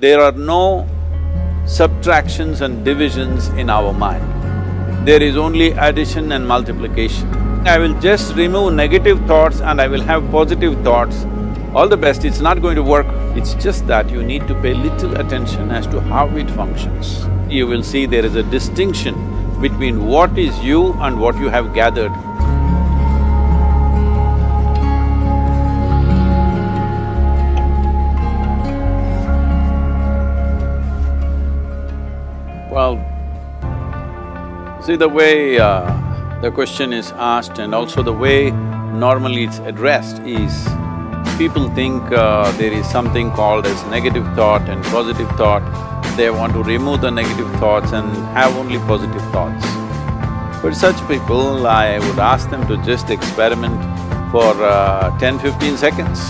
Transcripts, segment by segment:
There are no subtractions and divisions in our mind. There is only addition and multiplication. I will just remove negative thoughts and I will have positive thoughts. All the best, it's not going to work. It's just that you need to pay little attention as to how it functions. You will see there is a distinction between what is you and what you have gathered. Well, see the way the question is asked and also the way normally it's addressed is, people think there is something called as negative thought and positive thought. They want to remove the negative thoughts and have only positive thoughts. For such people, I would ask them to just experiment for 10-15 seconds.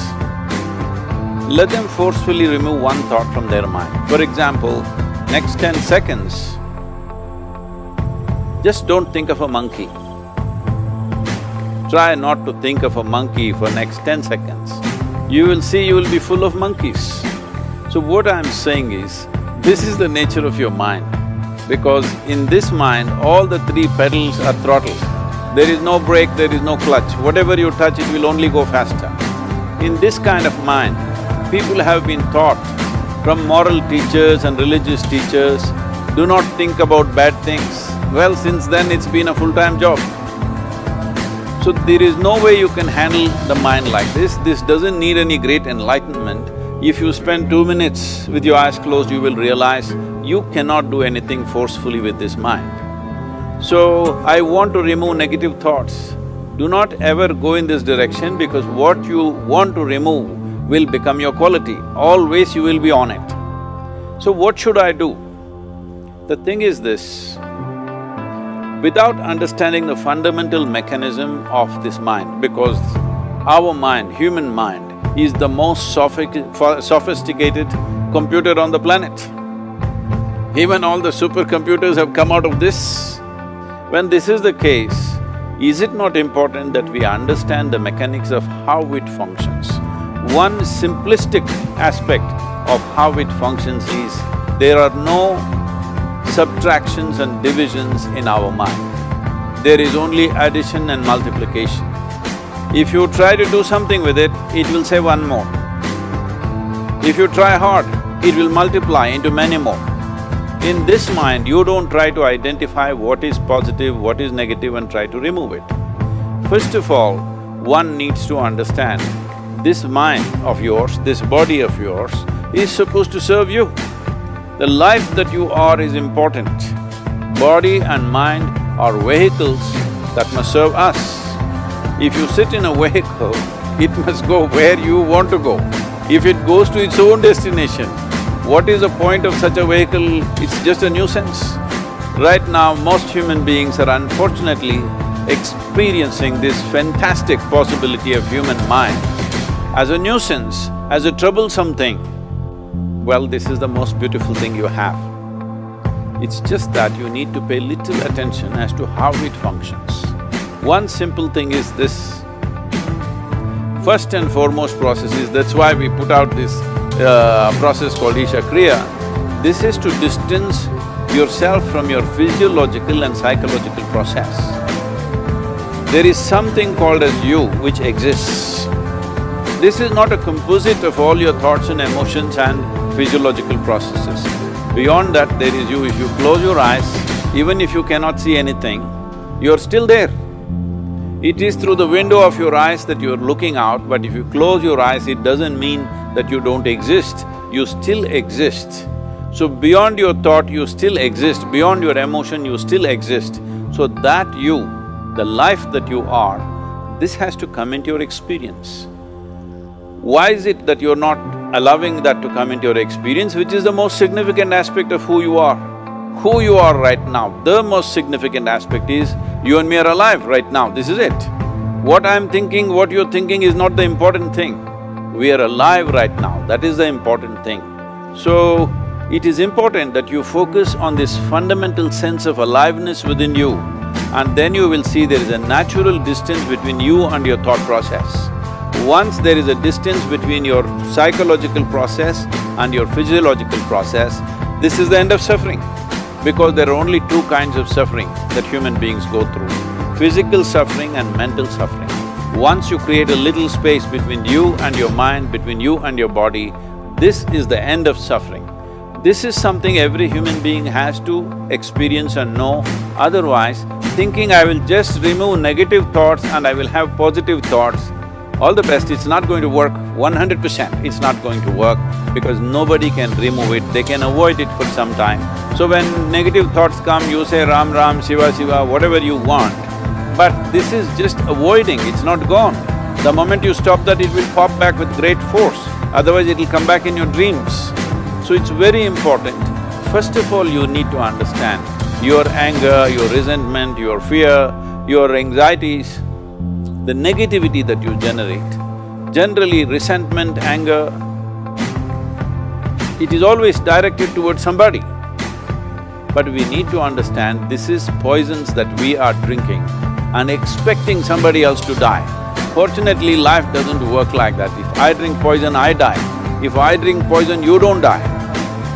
Let them forcefully remove one thought from their mind. For example, next 10 seconds, just don't think of a monkey. Try not to think of a monkey for next 10 seconds. You will see you will be full of monkeys. So what I'm saying is, this is the nature of your mind, because in this mind, all the three pedals are throttle. There is no brake, there is no clutch. Whatever you touch, it will only go faster. In this kind of mind, people have been taught from moral teachers and religious teachers, do not think about bad things. Well, since then it's been a full-time job. So there is no way you can handle the mind like this. This doesn't need any great enlightenment. If you spend 2 minutes with your eyes closed, you will realize you cannot do anything forcefully with this mind. So, I want to remove negative thoughts. Do not ever go in this direction, because what you want to remove will become your quality. Always you will be on it. So what should I do? The thing is this, without understanding the fundamental mechanism of this mind, because our mind, human mind, is the most sophisticated computer on the planet. Even all the supercomputers have come out of this. When this is the case, is it not important that we understand the mechanics of how it functions? One simplistic aspect of how it functions is, there are no subtractions and divisions in our mind. There is only addition and multiplication. If you try to do something with it, it will say one more. If you try hard, it will multiply into many more. In this mind, you don't try to identify what is positive, what is negative and try to remove it. First of all, one needs to understand, this mind of yours, this body of yours is supposed to serve you. The life that you are is important. Body and mind are vehicles that must serve us. If you sit in a vehicle, it must go where you want to go. If it goes to its own destination, what is the point of such a vehicle? It's just a nuisance. Right now, most human beings are unfortunately experiencing this fantastic possibility of human mind as a nuisance, as a troublesome thing. Well, this is the most beautiful thing you have. It's just that you need to pay little attention as to how it functions. One simple thing is this. First and foremost process is, that's why we put out this process called Isha Kriya. This is to distance yourself from your physiological and psychological process. There is something called as you which exists. This is not a composite of all your thoughts and emotions and physiological processes. Beyond that, there is you. If you close your eyes, even if you cannot see anything, you're still there. It is through the window of your eyes that you're looking out, but if you close your eyes, it doesn't mean that you don't exist, you still exist. So beyond your thought, you still exist, beyond your emotion, you still exist. So that you, the life that you are, this has to come into your experience. Why is it that you're not allowing that to come into your experience, which is the most significant aspect of who you are? Who you are right now, the most significant aspect is, you and me are alive right now, this is it. What I'm thinking, what you're thinking is not the important thing. We are alive right now, that is the important thing. So, it is important that you focus on this fundamental sense of aliveness within you, and then you will see there is a natural distance between you and your thought process. Once there is a distance between your psychological process and your physiological process, this is the end of suffering. Because there are only two kinds of suffering that human beings go through, physical suffering and mental suffering. Once you create a little space between you and your mind, between you and your body, this is the end of suffering. This is something every human being has to experience and know. Otherwise, thinking I will just remove negative thoughts and I will have positive thoughts, all the best, it's not going to work 100%, it's not going to work because nobody can remove it, they can avoid it for some time. So when negative thoughts come, you say Ram Ram, Shiva Shiva, whatever you want, but this is just avoiding, it's not gone. The moment you stop that, it will pop back with great force, otherwise it'll come back in your dreams. So it's very important. First of all, you need to understand your anger, your resentment, your fear, your anxieties, the negativity that you generate. Generally, resentment, anger, it is always directed towards somebody. But we need to understand this is poisons that we are drinking and expecting somebody else to die. Fortunately, life doesn't work like that. If I drink poison, I die. If I drink poison, you don't die.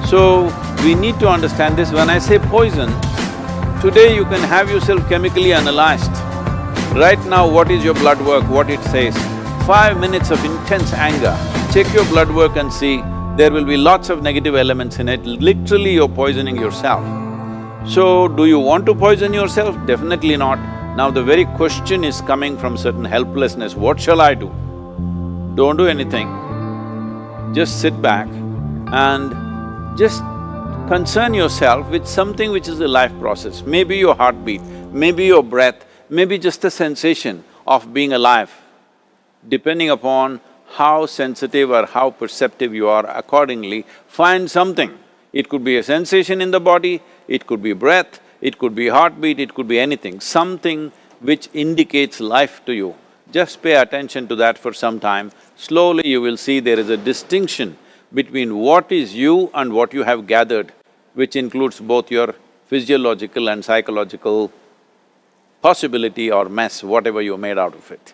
So, we need to understand this. When I say poison, today you can have yourself chemically analyzed. Right now, what is your blood work, what it says? 5 minutes of intense anger, check your blood work and see, there will be lots of negative elements in it, literally you're poisoning yourself. So, do you want to poison yourself? Definitely not. Now the very question is coming from certain helplessness, what shall I do? Don't do anything, just sit back and just concern yourself with something which is a life process. Maybe your heartbeat, maybe your breath, maybe just the sensation of being alive. Depending upon how sensitive or how perceptive you are, accordingly, find something. It could be a sensation in the body, it could be breath, it could be heartbeat, it could be anything, something which indicates life to you. Just pay attention to that for some time. Slowly you will see there is a distinction between what is you and what you have gathered, which includes both your physiological and psychological possibility or mess, whatever you made out of it.